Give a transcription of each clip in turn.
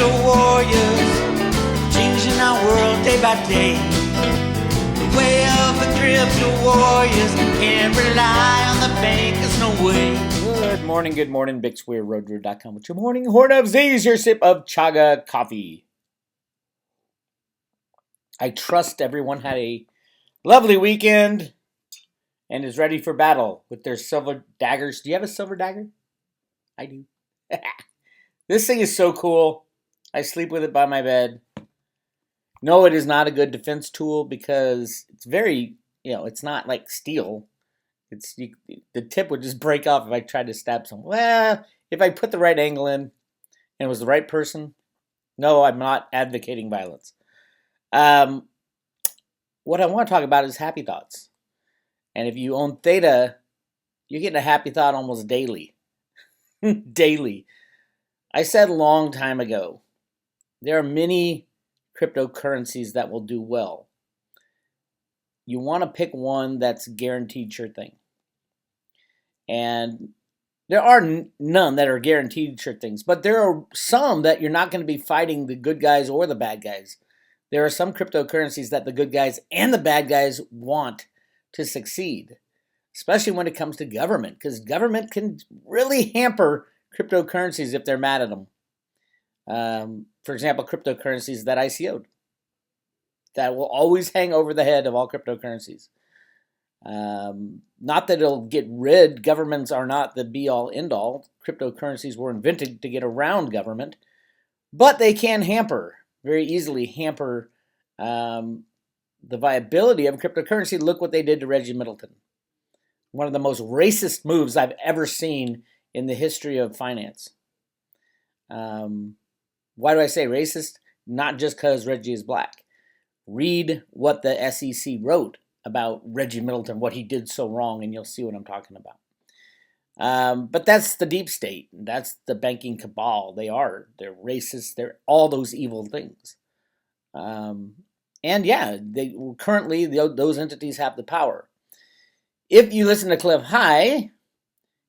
crypto warriors, changing our world day by day. The way of the crypto warriors, can't rely on the bankers, no way. Good morning, Bix Weir, Roota.com with your morning horn of Z's, your sip of chaga coffee. I trust everyone had a lovely weekend and is ready for battle with their silver daggers. Do you have a silver dagger? I do. This thing is so cool. I sleep with it by my bed. No, it is not a good defense tool because it's very, it's not like steel. The tip would just break off if I tried to stab someone. Well, if I put the right angle in and it was the right person, no, I'm not advocating violence. What I want to talk about is happy thoughts. And if you own Theta, you're getting a happy thought almost daily. Daily. I said a long time ago, there are many cryptocurrencies that will do well. You want to pick one that's guaranteed sure thing. And there are none that are guaranteed sure things, but there are some that you're not going to be fighting the good guys or the bad guys. There are some cryptocurrencies that the good guys and the bad guys want to succeed, especially when it comes to government, because government can really hamper cryptocurrencies if they're mad at them. For example, cryptocurrencies that ICO'd, that will always hang over the head of all cryptocurrencies. Not that it'll get rid, governments are not the be-all, end-all. Cryptocurrencies were invented to get around government, but they can very easily hamper the viability of cryptocurrency. Look what they did to Reggie Middleton. One of the most racist moves I've ever seen in the history of finance. Why do I say racist? Not just because Reggie is black. Read what the SEC wrote about Reggie Middleton, what he did so wrong, and you'll see what I'm talking about. But that's the deep state. That's the banking cabal. They're racist. They're all those evil things. And yeah, currently those entities have the power. If you listen to Cliff High,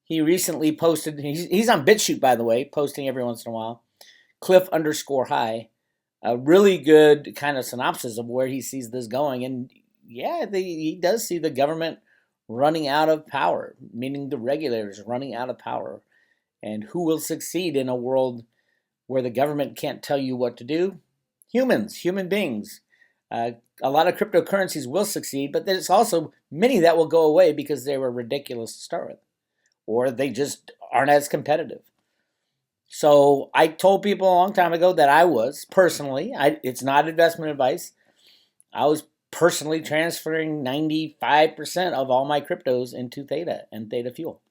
he recently posted, he's on BitChute, by the way, posting every once in a while, Cliff_High, a really good kind of synopsis of where he sees this going. And yeah, he does see the government running out of power, meaning the regulators running out of power. And who will succeed in a world where the government can't tell you what to do? Human beings. A lot of cryptocurrencies will succeed, but there's also many that will go away because they were ridiculous to start with, or they just aren't as competitive. So I told people a long time ago that I was personally, it's not investment advice, I was personally transferring 95% of all my cryptos into Theta and Theta Fuel.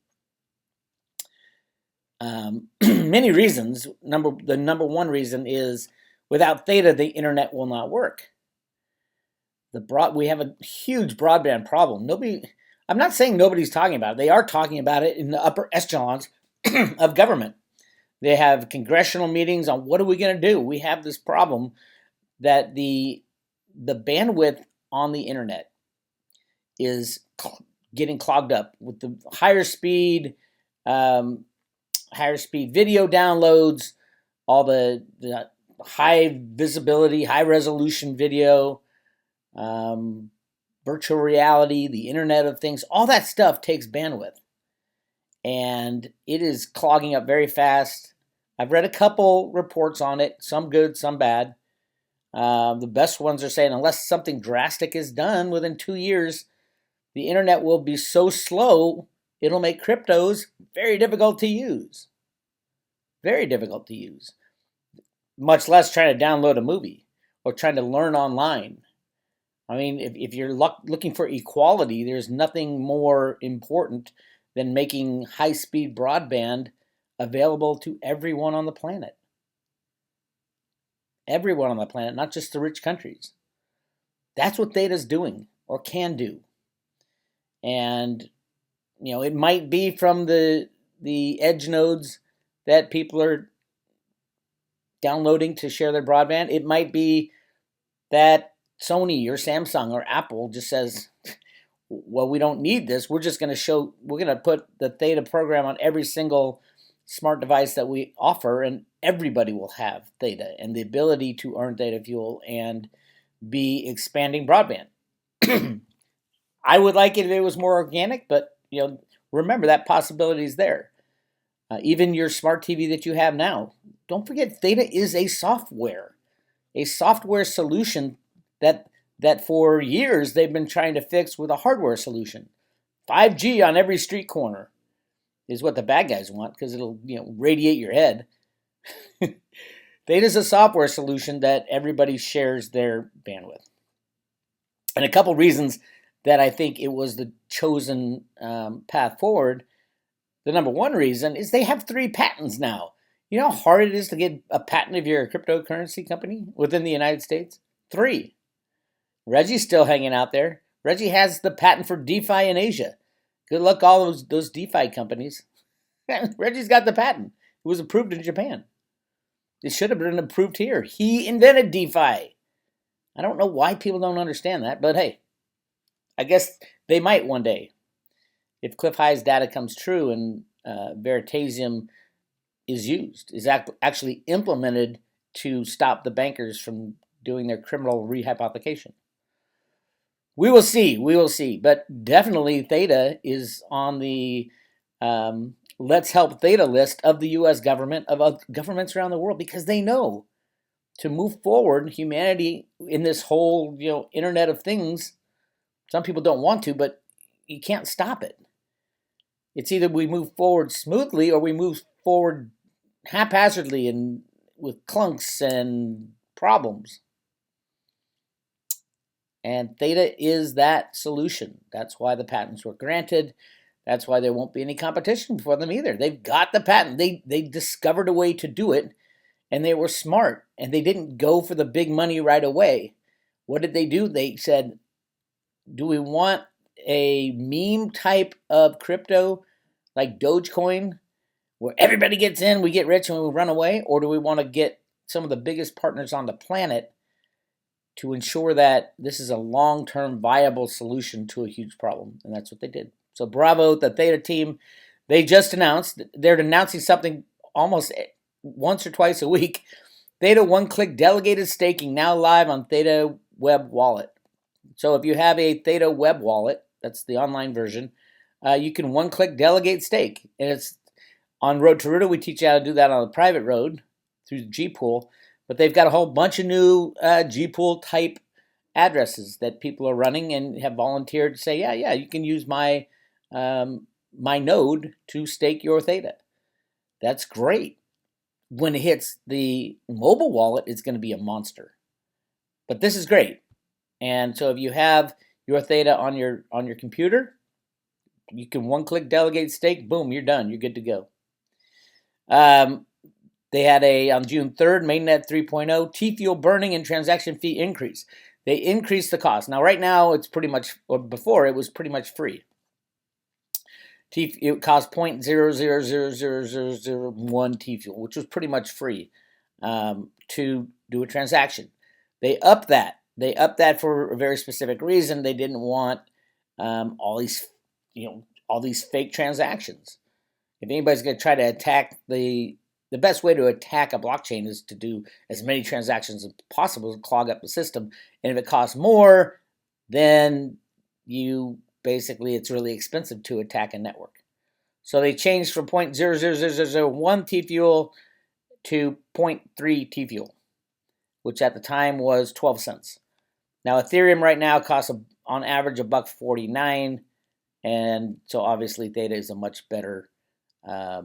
Many reasons. The number one reason is without Theta, the internet will not work. We have a huge broadband problem. I'm not saying nobody's talking about it. They are talking about it in the upper echelons of government. They have congressional meetings on what are we going to do. We have this problem that the bandwidth on the internet is getting clogged up with the higher speed video downloads, all the high visibility, high resolution video, virtual reality, the Internet of Things, all that stuff takes bandwidth. And it is clogging up very fast. I've read a couple reports on it, some good, some bad. The best ones are saying unless something drastic is done within 2 years, the internet will be so slow, it'll make cryptos very difficult to use. Very difficult to use. Much less trying to download a movie or trying to learn online. I mean, if you're looking for equality, there's nothing more important than making high-speed broadband available to everyone on the planet. Everyone on the planet, not just the rich countries. That's what Theta's doing or can do. And, it might be from the edge nodes that people are downloading to share their broadband. It might be that Sony or Samsung or Apple just says, well, we don't need this. We're going to put the Theta program on every single smart device that we offer, and everybody will have Theta and the ability to earn Theta fuel and be expanding broadband. I would like it if it was more organic, but remember that possibility is there. Even your smart TV that you have now, don't forget Theta is a software solution that for years they've been trying to fix with a hardware solution. 5G on every street corner is what the bad guys want because it'll radiate your head. Theta is a software solution that everybody shares their bandwidth. And a couple reasons that I think it was the chosen path forward. The number one reason is they have 3 patents now. You know how hard it is to get a patent if you're a cryptocurrency company within the United States? 3. Reggie's still hanging out there. Reggie has the patent for DeFi in Asia. Good luck all those DeFi companies. Reggie's got the patent. It was approved in Japan. It should have been approved here. He invented DeFi. I don't know why people don't understand that, but hey, I guess they might one day. If Cliff High's data comes true and Veritasium is actually implemented to stop the bankers from doing their criminal rehypothecation. We will see. But definitely Theta is on the Let's Help Theta list of the U.S. government, of governments around the world, because they know to move forward humanity in this whole Internet of Things. Some people don't want to, but you can't stop it. It's either we move forward smoothly or we move forward haphazardly and with clunks and problems. And Theta is that solution. That's why the patents were granted. That's why there won't be any competition for them either. They've got the patent. They discovered a way to do it, and they were smart, and they didn't go for the big money right away. What did they do? They said, do we want a meme type of crypto like Dogecoin where everybody gets in, we get rich, and we run away? Or do we want to get some of the biggest partners on the planet to ensure that this is a long-term viable solution to a huge problem? And that's what they did. So bravo, the Theta team. They just announced, they're announcing something almost once or twice a week. Theta one-click delegated staking now live on Theta Web Wallet. So if you have a Theta Web Wallet, that's the online version, you can one-click delegate stake. And it's on Road to Roota. We teach you how to do that on a private road through Gpool. But they've got a whole bunch of new Gpool type addresses that people are running and have volunteered to say, yeah, you can use my node to stake your Theta. That's great. When it hits the mobile wallet, it's going to be a monster. But this is great. And so if you have your Theta on your computer, you can one-click delegate stake. Boom, you're done. You're good to go. They had on June 3rd, Mainnet 3.0, T-Fuel burning and transaction fee increase. They increased the cost. Now, right now, it's pretty much, or before, it was pretty much free. It cost 0.000001 T-Fuel, which was pretty much free to do a transaction. They upped that. They upped that for a very specific reason. They didn't want all these fake transactions. If anybody's going to try to attack the best way to attack a blockchain is to do as many transactions as possible to clog up the system. And if it costs more, then it's really expensive to attack a network. So they changed from 0.00001 T-Fuel to 0.3 T-Fuel, which at the time was 12 cents. Now Ethereum right now costs on average $1.49, and so obviously Theta is a much better, a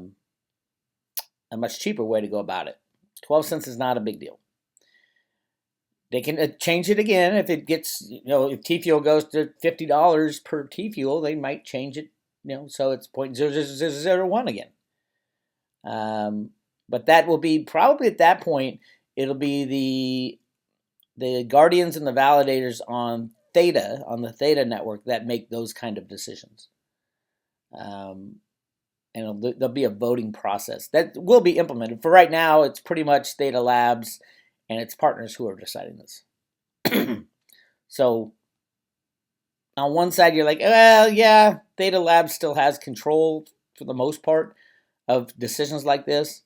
much cheaper way to go about it. 12 cents is not a big deal. They can change it again if it gets, if T-Fuel goes to $50 per T-Fuel, they might change it, so it's 0.0001 again. But that will be probably at that point, it'll be the guardians and the validators on Theta, on the Theta network, that make those kind of decisions. And there'll be a voting process that will be implemented. For right now, it's pretty much Theta Labs and its partners who are deciding this. So on one side, you're like, well, yeah, Theta Labs still has control for the most part. of decisions like this.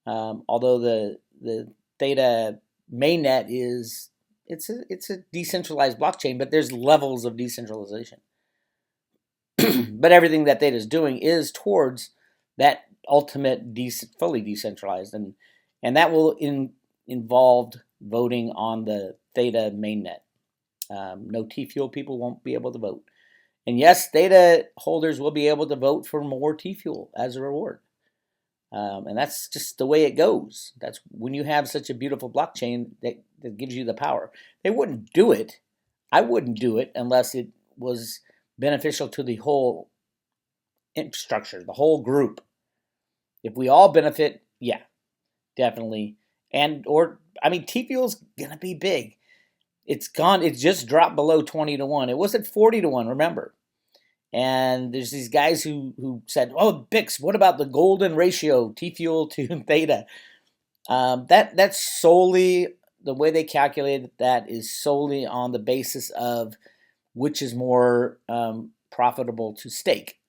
Although the Theta Mainnet is it's a decentralized blockchain, but there's levels of decentralization. But everything that Theta is doing is towards that ultimate fully decentralized, and that will involve voting on the Theta mainnet. No Tfuel people won't be able to vote, and yes, Theta holders will be able to vote for more Tfuel as a reward. And that's just the way it goes. That's when you have such a beautiful blockchain that gives you the power. They wouldn't do it. I wouldn't do it unless it was beneficial to the whole infrastructure, the whole group. If we all benefit, yeah, definitely. Tfuel's gonna be big. It's gone. It just dropped below 20 to 1. It was at 40 to 1, remember? And there's these guys who said, "Oh, Bix, what about the golden ratio, Tfuel to Theta?" That's solely the way they calculated that is solely on the basis of which is more profitable to stake,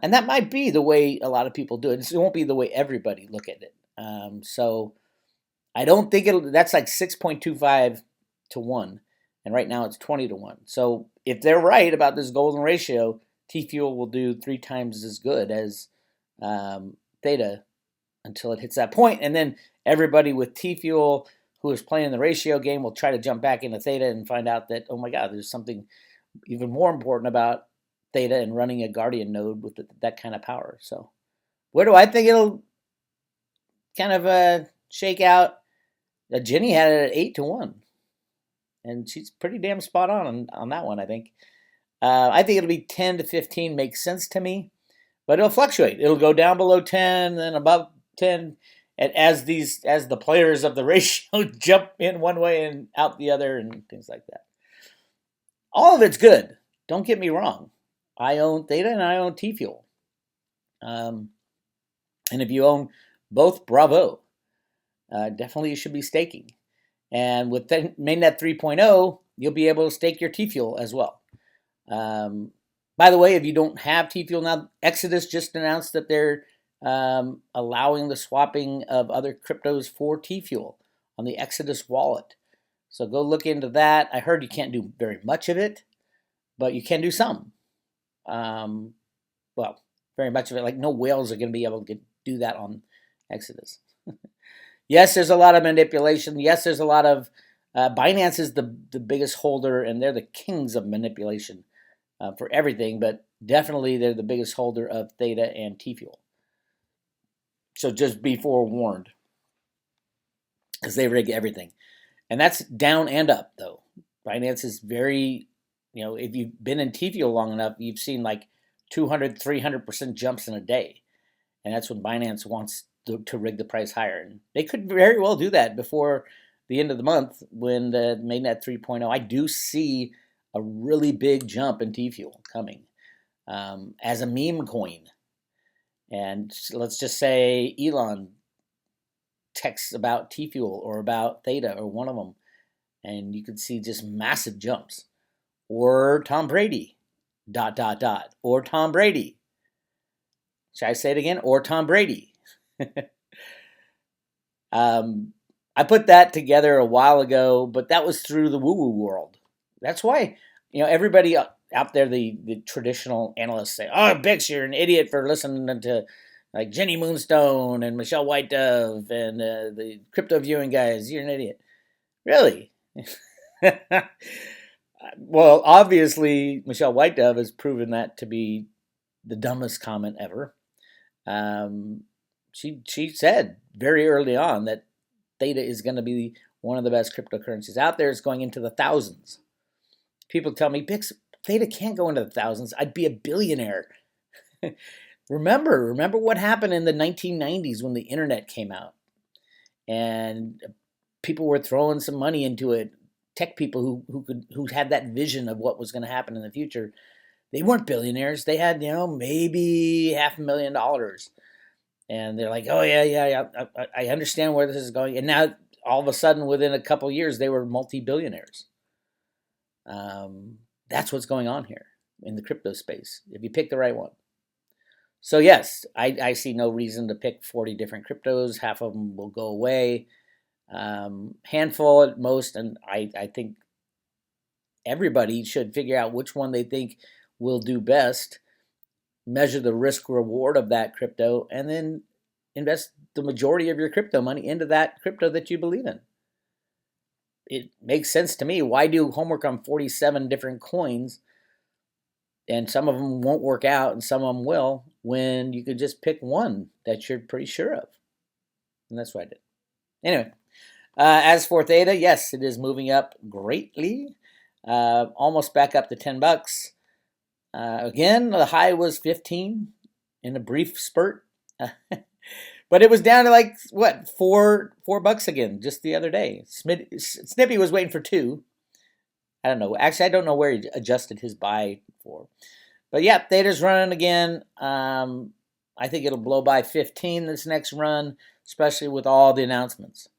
and that might be the way a lot of people do it. It won't be the way everybody look at it. So I don't think that's like 6.25 to 1. And right now it's 20 to 1. So if they're right about this golden ratio, Tfuel will do 3 times as good as Theta until it hits that point. And then everybody with Tfuel who is playing the ratio game will try to jump back into Theta and find out that, oh my God, there's something even more important about Theta and running a Guardian node with that kind of power. So where do I think it'll kind of shake out? Jenny had it at 8 to 1. And she's pretty damn spot on that one, I think. I think it'll be 10 to 15 makes sense to me, but it'll fluctuate. It'll go down below 10, then above 10, and as the players of the ratio jump in one way and out the other, and things like that. All of it's good. Don't get me wrong. I own Theta and I own Tfuel. And if you own both, bravo. Definitely you should be staking. And with Mainnet 3.0, you'll be able to stake your Tfuel as well. By the way, if you don't have Tfuel now, Exodus just announced that they're allowing the swapping of other cryptos for Tfuel on the Exodus wallet. So go look into that. I heard you can't do very much of it, but you can do some. Well, very much of it. Like no whales are going to be able to do that on Exodus. Yes, there's a lot of manipulation. Yes, there's a lot of Binance is the biggest holder, and they're the kings of manipulation for everything. But definitely, they're the biggest holder of Theta and Tfuel. So just be forewarned, because they rig everything, and that's down and up. Though Binance is very, if you've been in Tfuel long enough, you've seen like 200, 300% jumps in a day, and that's when Binance wants to rig the price higher. And they could very well do that before the end of the month when the Mainnet 3.0. I do see a really big jump in Tfuel coming as a meme coin. And let's just say Elon texts about Tfuel or about Theta or one of them, and you could see just massive jumps. Or Tom Brady, ... or Tom Brady. Should I say it again? Or Tom Brady. I put that together a while ago, but that was through the woo-woo world. That's why, everybody out there, the traditional analysts say, "Oh, Bix, you're an idiot for listening to like Jenny Moonstone and Michelle White Dove and the crypto viewing guys. You're an idiot." Really? Well, obviously, Michelle White Dove has proven that to be the dumbest comment ever. She said very early on that Theta is going to be one of the best cryptocurrencies out there. It's going into the thousands. People tell me, Bix, Theta can't go into the thousands. I'd be a billionaire. Remember what happened in the 1990s when the internet came out, and people were throwing some money into it. Tech people who had that vision of what was going to happen in the future. They weren't billionaires. They had maybe $500,000. And they're like, oh, yeah, I understand where this is going. And now, all of a sudden, within a couple of years, they were multi-billionaires. That's what's going on here in the crypto space, if you pick the right one. So yes, I see no reason to pick 40 different cryptos. Half of them will go away, handful at most, and I think everybody should figure out which one they think will do best, measure the risk reward of that crypto, and then invest the majority of your crypto money into that crypto that you believe in. It makes sense to me. Why do homework on 47 different coins, and some of them won't work out and some of them will, when you could just pick one that you're pretty sure of? And that's what I did. Anyway, as for Theta, yes, it is moving up greatly. Almost back up to $10. Again, the high was 15 in a brief spurt. But it was down to like, what, $4 again just the other day. Snippy was waiting for 2. I don't know. Actually, I don't know where he adjusted his buy for. But yeah, Theta's running again. I think it'll blow by 15 this next run, especially with all the announcements.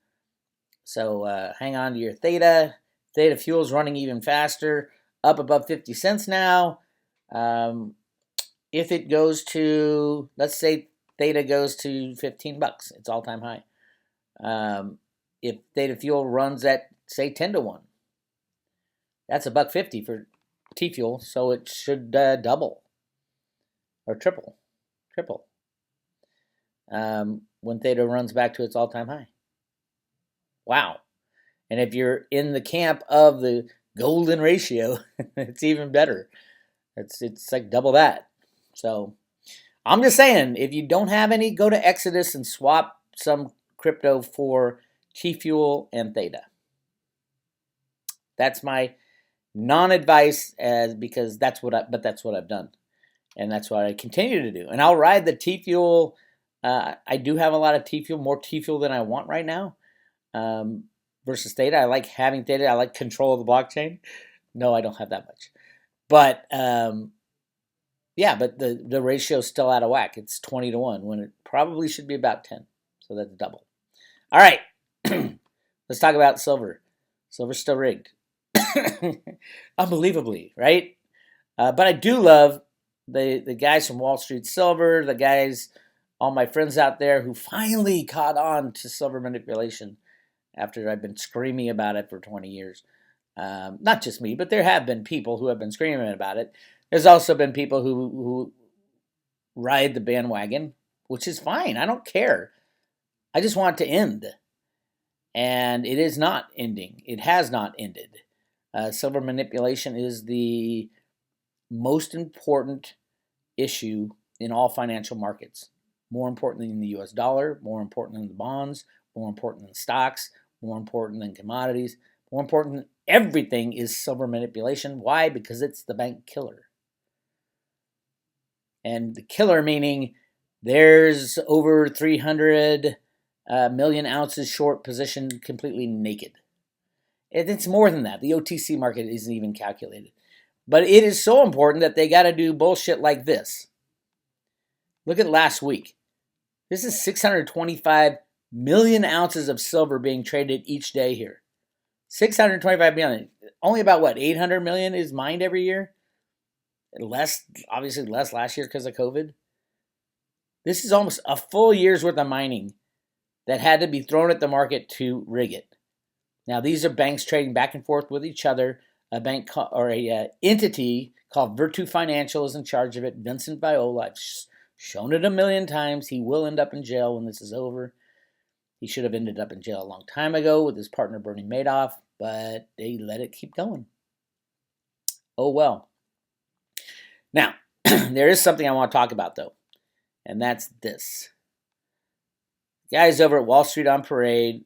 So hang on to your Theta. Theta Fuel's running even faster, up above 50 cents now. If it goes to, let's say Theta goes to $15, it's all-time high. If Theta Fuel runs at, say, 10 to 1, that's $1.50 for T-Fuel, so it should double or triple when Theta runs back to its all-time high. Wow. And if you're in the camp of the golden ratio, it's even better. It's like double that. So I'm just saying, if you don't have any, go to Exodus and swap some crypto for Tfuel and Theta. That's my non-advice, because that's what I've done, and that's what I continue to do. And I'll ride the Tfuel. I do have a lot of Tfuel, more Tfuel than I want right now. Versus Theta, I like having Theta. I like control of the blockchain. No, I don't have that much, but yeah, but the ratio is still out of whack. It's 20 to 1 when it probably should be about 10. So that's double. All right, let's talk about silver. Silver's still rigged. Unbelievably, right? But I do love the guys from Wall Street Silver, the guys, all my friends out there who finally caught on to silver manipulation after I've been screaming about it for 20 years. Not just me, but there have been people who have been screaming about it. There's also been people who ride the bandwagon, which is fine. I don't care. I just want it to end. And it is not ending. It has not ended. Silver manipulation is the most important issue in all financial markets. More important than the US dollar, more important than the bonds, more important than stocks, more important than commodities, more important than everything is silver manipulation. Why? Because it's the bank killer. And the killer meaning there's over 300 million ounces short position completely naked. It's more than that. The OTC market isn't even calculated. But it is so important that they got to do bullshit like this. Look at last week. This is 625 million ounces of silver being traded each day here. 625 million. Only about, what, 800 million is mined every year? Less, obviously less last year because of COVID. This is almost a full year's worth of mining that had to be thrown at the market to rig it. Now, these are banks trading back and forth with each other. A bank or a entity called Virtu Financial is in charge of it. Vincent Viola, I've shown it a million times. He will end up in jail when this is over. He should have ended up in jail a long time ago with his partner Bernie Madoff, but they let it keep going. Oh well. Now, there is something I want to talk about, though, and that's this. Guys over at Wall Street on Parade,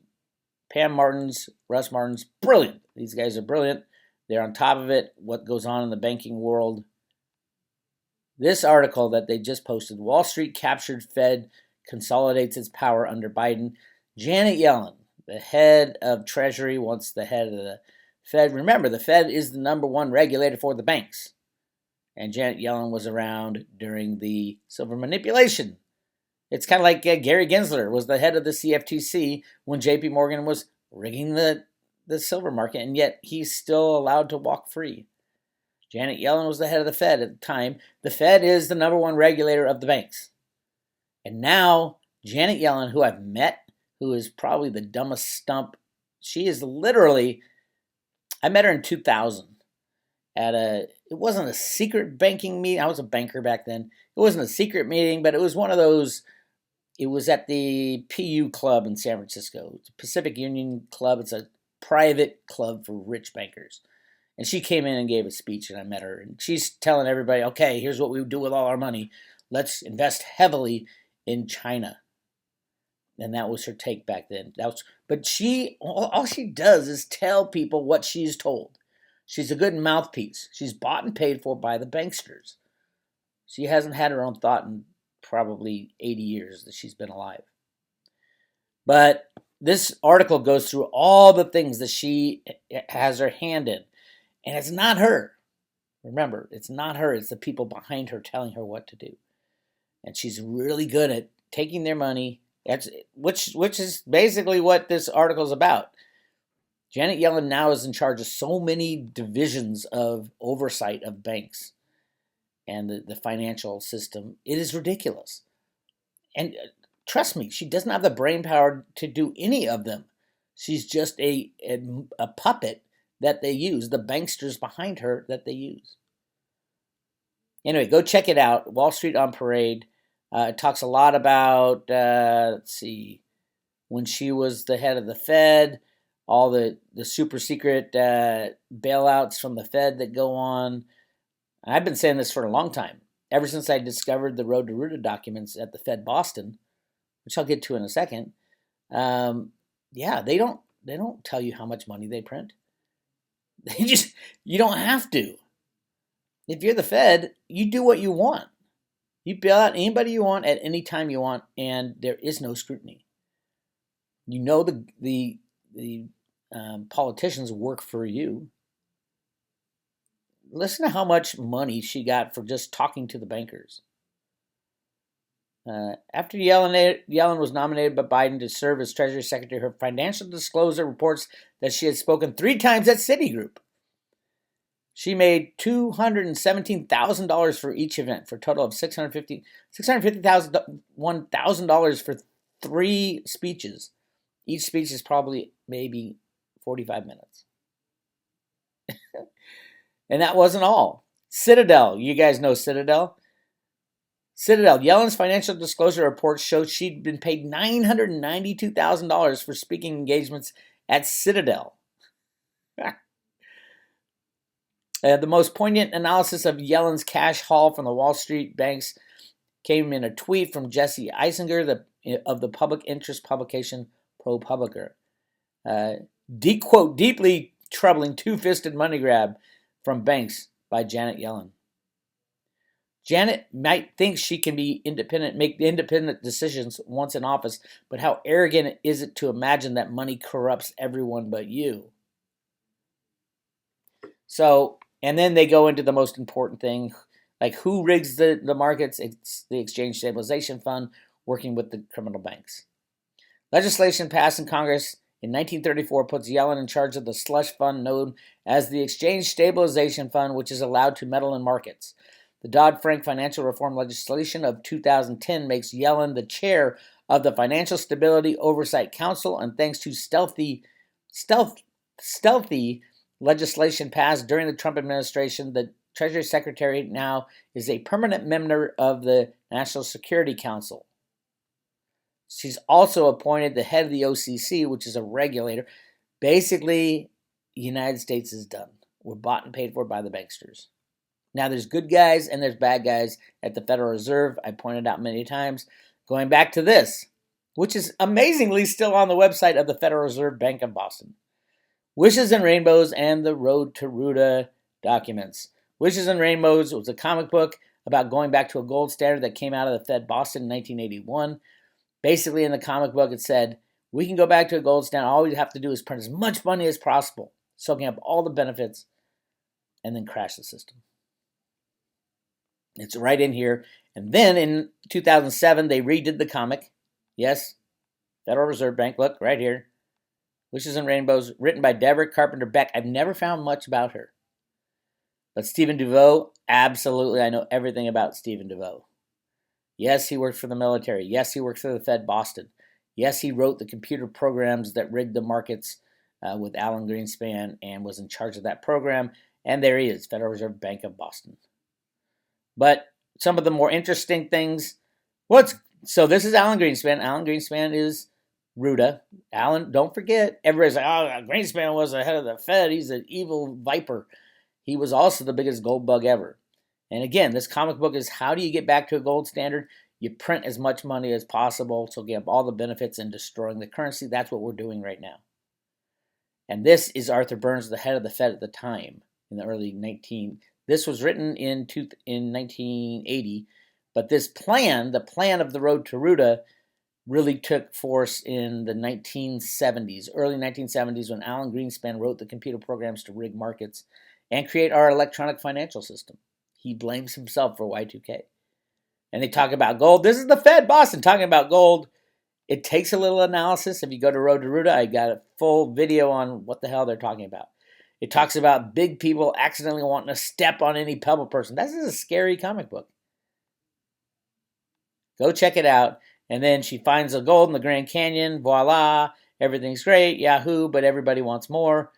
Pam Martins, Russ Martins, brilliant. These guys are brilliant. They're on top of it, what goes on in the banking world. This article that they just posted, Wall Street captured Fed consolidates its power under Biden. Janet Yellen, the head of Treasury, wants the head of the Fed. Remember, the Fed is the number one regulator for the banks. And Janet Yellen was around during the silver manipulation. It's kind of like Gary Gensler was the head of the CFTC when JP Morgan was rigging the silver market, and yet he's still allowed to walk free. Janet Yellen was the head of the Fed at the time. The Fed is the number one regulator of the banks. And now Janet Yellen, who I've met, who is probably the dumbest stump. She is literally, I met her in 2000 at it wasn't a secret banking meeting. I was a banker back then. It wasn't a secret meeting, but it was one of those, it was at the PU Club in San Francisco. It's a Pacific Union Club. It's a private club for rich bankers. And she came in and gave a speech, and I met her. And she's telling everybody, okay, here's what we do with all our money. Let's invest heavily in China. And that was her take back then. But all she does is tell people what she's told. She's a good mouthpiece. She's bought and paid for by the banksters. She hasn't had her own thought in probably 80 years that she's been alive. But this article goes through all the things that she has her hand in. And it's not her. Remember, it's not her. It's the people behind her telling her what to do. And she's really good at taking their money, which is basically what this article is about. Janet Yellen now is in charge of so many divisions of oversight of banks and the financial system. It is ridiculous. And trust me, she doesn't have the brain power to do any of them. She's just a puppet that they use, the banksters behind her that they use. Anyway, go check it out. Wall Street on Parade. It talks a lot about, when she was the head of the Fed, all the super secret bailouts from the Fed that go on. I've been saying this for a long time, ever since I discovered the Roota documents at the Fed Boston, which I'll get to in a second. They don't tell you how much money they print. You don't have to. If you're the Fed, you do what you want. You bail out anybody you want at any time you want, and there is no scrutiny. You know the politicians work for you. Listen to how much money she got for just talking to the bankers. After Yellen was nominated by Biden to serve as Treasury Secretary, her financial disclosure reports that she had spoken 3 times at Citigroup. She made $217,000 for each event, for a total of $650,000 for 3 speeches. Each speech is probably maybe 45 minutes. And that wasn't all. Citadel, you guys know Citadel? Yellen's financial disclosure report showed she'd been paid $992,000 for speaking engagements at Citadel. The most poignant analysis of Yellen's cash haul from the Wall Street banks came in a tweet from Jesse Eisinger of the public interest publication ProPublica. Quote, deeply troubling two-fisted money grab from banks by Janet Yellen. Janet might think she can be independent, make independent decisions once in office, but how arrogant is it to imagine that money corrupts everyone but you? So, and then they go into the most important thing, like who rigs the markets? It's the Exchange Stabilization Fund working with the criminal banks. Legislation passed in Congress in 1934 puts Yellen in charge of the slush fund known as the Exchange Stabilization Fund, which is allowed to meddle in markets. The Dodd-Frank financial reform legislation of 2010 makes Yellen the chair of the Financial Stability Oversight Council, and thanks to stealthy legislation passed during the Trump administration, the Treasury Secretary now is a permanent member of the National Security Council. She's also appointed the head of the OCC, which is a regulator. Basically, the United States is done. We're bought and paid for by the banksters. Now, there's good guys and there's bad guys at the Federal Reserve. I pointed out many times. Going back to this, which is amazingly still on the website of the Federal Reserve Bank of Boston. Wishes and Rainbows and the Road to Roota documents. Wishes and Rainbows was a comic book about going back to a gold standard that came out of the Fed Boston in 1981. Basically, in the comic book, it said, we can go back to a gold standard. All we have to do is print as much money as possible, soaking up all the benefits, and then crash the system. It's right in here. And then in 2007, they redid the comic. Yes, Federal Reserve Bank. Look, right here. Wishes and Rainbows, written by Deborah Carpenter Beck. I've never found much about her. But Stephen DeVoe, absolutely, I know everything about Stephen DeVoe. Yes, he worked for the military. Yes, he worked for the Fed Boston. Yes, he wrote the computer programs that rigged the markets with Alan Greenspan and was in charge of that program. And there he is, Federal Reserve Bank of Boston. But some of the more interesting things, so this is Alan Greenspan. Alan Greenspan is Roota. Alan, don't forget, everybody's like, oh, Greenspan was the head of the Fed. He's an evil viper. He was also the biggest gold bug ever. And again, this comic book is how do you get back to a gold standard? You print as much money as possible to get all the benefits and destroying the currency. That's what we're doing right now. And this is Arthur Burns, the head of the Fed at the time, in the early This was written in 1980, but this plan, the plan of the road to Roota, really took force in the 1970s, early 1970s, when Alan Greenspan wrote the computer programs to rig markets and create our electronic financial system. He blames himself for Y2K. And they talk about gold. This is the Fed Boston talking about gold. It takes a little analysis. If you go to Road to Roota, I got a full video on what the hell they're talking about. It talks about big people accidentally wanting to step on any pebble person. This is a scary comic book. Go check it out. And then she finds the gold in the Grand Canyon. Voila. Everything's great. Yahoo. But everybody wants more.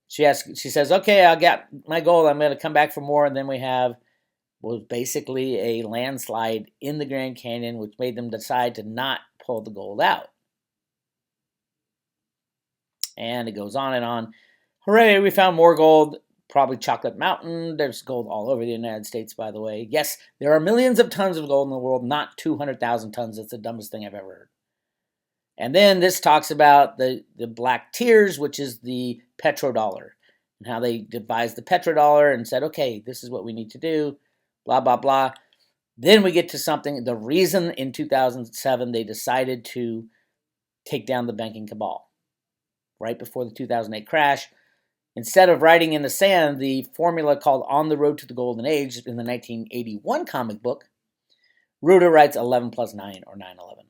She says, okay, I got my gold. I'm going to come back for more. And then we have was basically a landslide in the Grand Canyon, which made them decide to not pull the gold out. And it goes on and on. Hooray, we found more gold. Probably Chocolate Mountain. There's gold all over the United States, by the way. Yes, there are millions of tons of gold in the world, not 200,000 tons. That's the dumbest thing I've ever heard. And then this talks about the black tears, which is the petrodollar, and how they devised the petrodollar and said, okay, this is what we need to do, blah, blah, blah. Then we get to something, the reason in 2007 they decided to take down the banking cabal, right before the 2008 crash. Instead of writing in the sand the formula called On the Road to the Golden Age in the 1981 comic book, Roota writes 11 plus 9, or 9/11.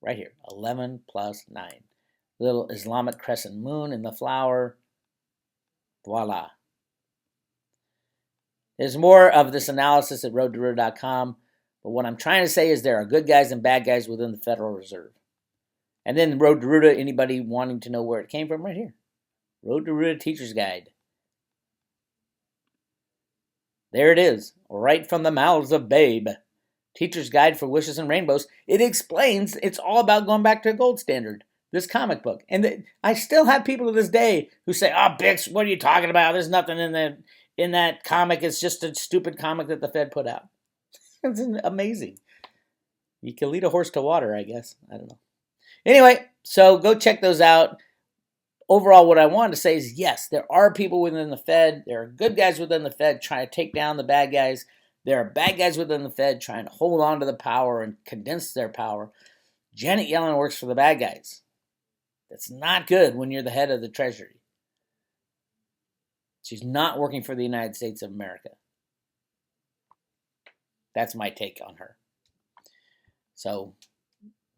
Right here, 11 plus 9. Little Islamic crescent moon in the flower. Voila. There's more of this analysis at roadtoroota.com, but what I'm trying to say is there are good guys and bad guys within the Federal Reserve. And then Road to Roota, anybody wanting to know where it came from, right here. Road to Roota Teacher's Guide. There it is, right from the mouths of Babe. Teacher's Guide for Wishes and Rainbows. It explains it's all about going back to a gold standard, this comic book. And I still have people to this day who say, oh, Bix, what are you talking about? There's nothing in that comic. It's just a stupid comic that the Fed put out. It's amazing. You can lead a horse to water, I guess. I don't know. Anyway, so go check those out. Overall, what I wanted to say is, yes, there are people within the Fed. There are good guys within the Fed trying to take down the bad guys. There are bad guys within the Fed trying to hold on to the power and condense their power. Janet Yellen works for the bad guys. That's not good when you're the head of the Treasury. She's not working for the United States of America. That's my take on her. So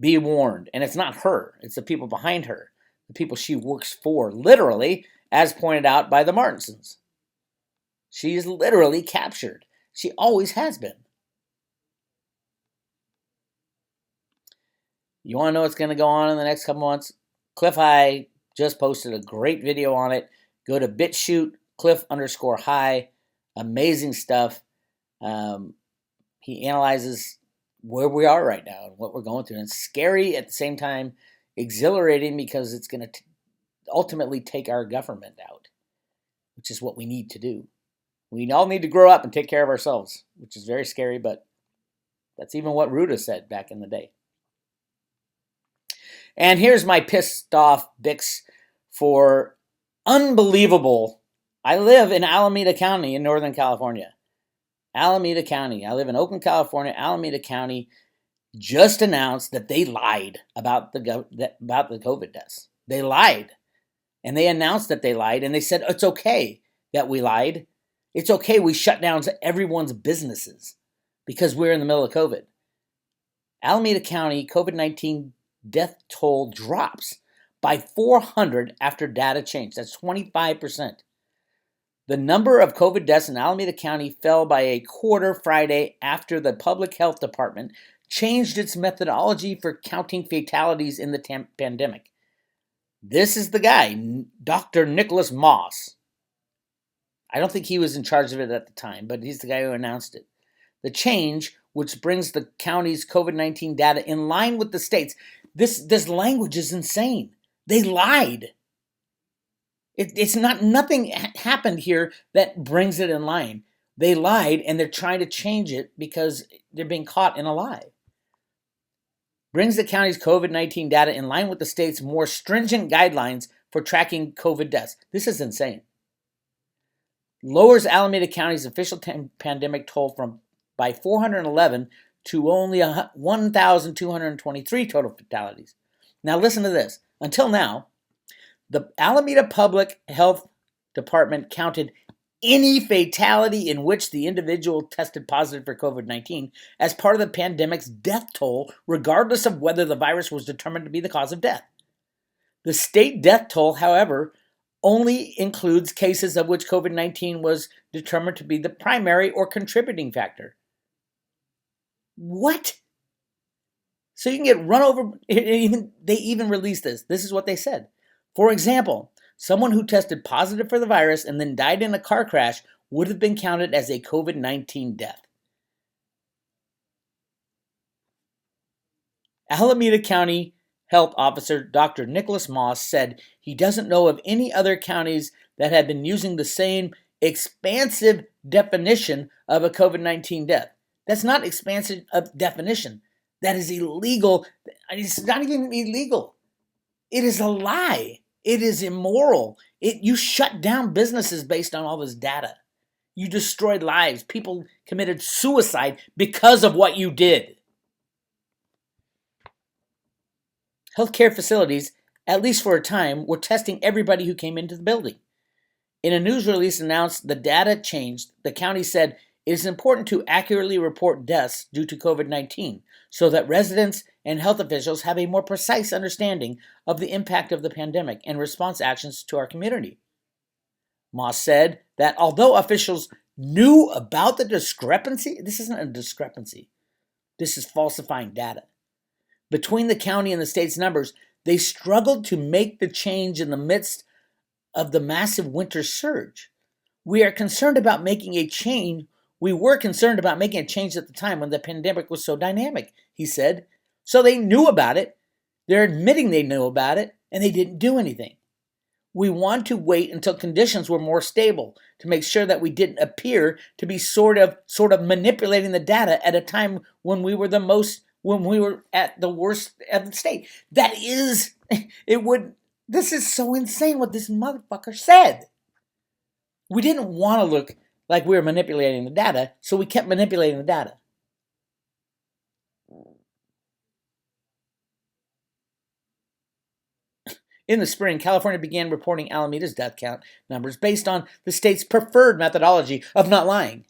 be warned. And it's not her. It's the people behind her. The people she works for, literally, as pointed out by the Martinsons. She is literally captured. She always has been. You want to know what's going to go on in the next couple months? Cliff High just posted a great video on it. Go to BitChute, Cliff_High. Amazing stuff. He analyzes where we are right now and what we're going through. And it's scary at the same time, exhilarating because it's going to ultimately take our government out, which is what we need to do. We all need to grow up and take care of ourselves, which is very scary, but that's even what Roota said back in the day. And here's my pissed off Bix for unbelievable. I live in Alameda County in Northern California. Alameda County. I live in Oakland, California. Alameda County just announced that they lied about the COVID deaths. They lied. And they announced that they lied, and they said it's okay that we lied. It's okay we shut down everyone's businesses because we're in the middle of COVID. Alameda County COVID-19 death toll drops by 400 after data change. That's 25%. The number of COVID deaths in Alameda County fell by a quarter Friday after the Public Health Department changed its methodology for counting fatalities in the pandemic. This is the guy, Dr. Nicholas Moss. I don't think he was in charge of it at the time, but he's the guy who announced it. The change, which brings the county's COVID-19 data in line with the state's, this language is insane. They lied. It's not, nothing happened here that brings it in line. They lied, and they're trying to change it because they're being caught in a lie. Brings the county's COVID-19 data in line with the state's more stringent guidelines for tracking COVID deaths. This is insane. Lowers Alameda County's official pandemic toll by 411 to only 1,223 total fatalities. Now listen to this. Until now, the Alameda Public Health Department counted any fatality in which the individual tested positive for COVID-19 as part of the pandemic's death toll, regardless of whether the virus was determined to be the cause of death. The state death toll, however, only includes cases of which COVID-19 was determined to be the primary or contributing factor. What? So you can get run over. They even released this. This is what they said. For example, someone who tested positive for the virus and then died in a car crash would have been counted as a COVID-19 death. Alameda County Health Officer Dr. Nicholas Moss said he doesn't know of any other counties that have been using the same expansive definition of a COVID-19 death. That's not expansive of definition. That is illegal. It's not even illegal. It is a lie. It is immoral. You shut down businesses based on all this data. You destroyed lives. People committed suicide because of what you did. Healthcare facilities, at least for a time, were testing everybody who came into the building. In a news release announced the data changed, the county said it is important to accurately report deaths due to COVID-19 so that residents and health officials have a more precise understanding of the impact of the pandemic and response actions to our community. Moss said that although officials knew about the discrepancy, this isn't a discrepancy, this is falsifying data, between the county and the state's numbers, they struggled to make the change in the midst of the massive winter surge. We were concerned about making a change at the time when the pandemic was so dynamic, he said. So they knew about it. They're admitting they knew about it, and they didn't do anything. We want to wait until conditions were more stable to make sure that we didn't appear to be sort of manipulating the data at a time when we were at the worst of the state. This is so insane what this motherfucker said. We didn't want to look like we were manipulating the data, so we kept manipulating the data. In the spring, California began reporting Alameda's death count numbers based on the state's preferred methodology of not lying.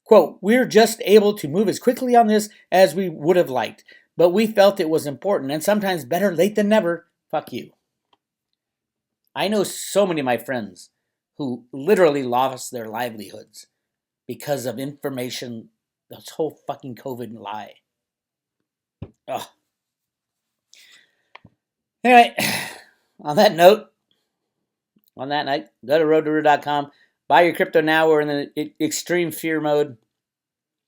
Quote, we're just able to move as quickly on this as we would have liked, but we felt it was important and sometimes better late than never. Fuck you. I know so many of my friends who literally lost their livelihoods because of information, this whole fucking COVID lie. Ugh. Anyway, on that night, go to road2roota.com. Buy your crypto now. We're in the extreme fear mode.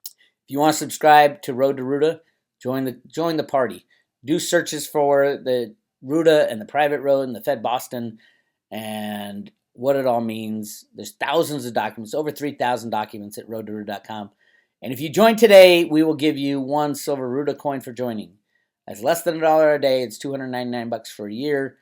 If you want to subscribe to Road to Roota, join the party. Do searches for the Roota and the private road and the Fed Boston and what it all means. There's thousands of documents, over 3,000 documents at road2roota.com. And if you join today, we will give you one silver Roota coin for joining. That's less than $1 a day. It's $299 for a year.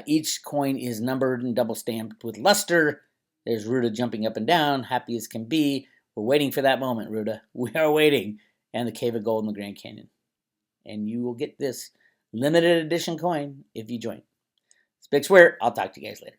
Each coin is numbered and double stamped with luster. There's Roota jumping up and down, happy as can be. We're waiting for that moment, Roota. We are waiting. And the Cave of Gold in the Grand Canyon. And you will get this limited edition coin if you join. It's Bix Weir. I'll talk to you guys later.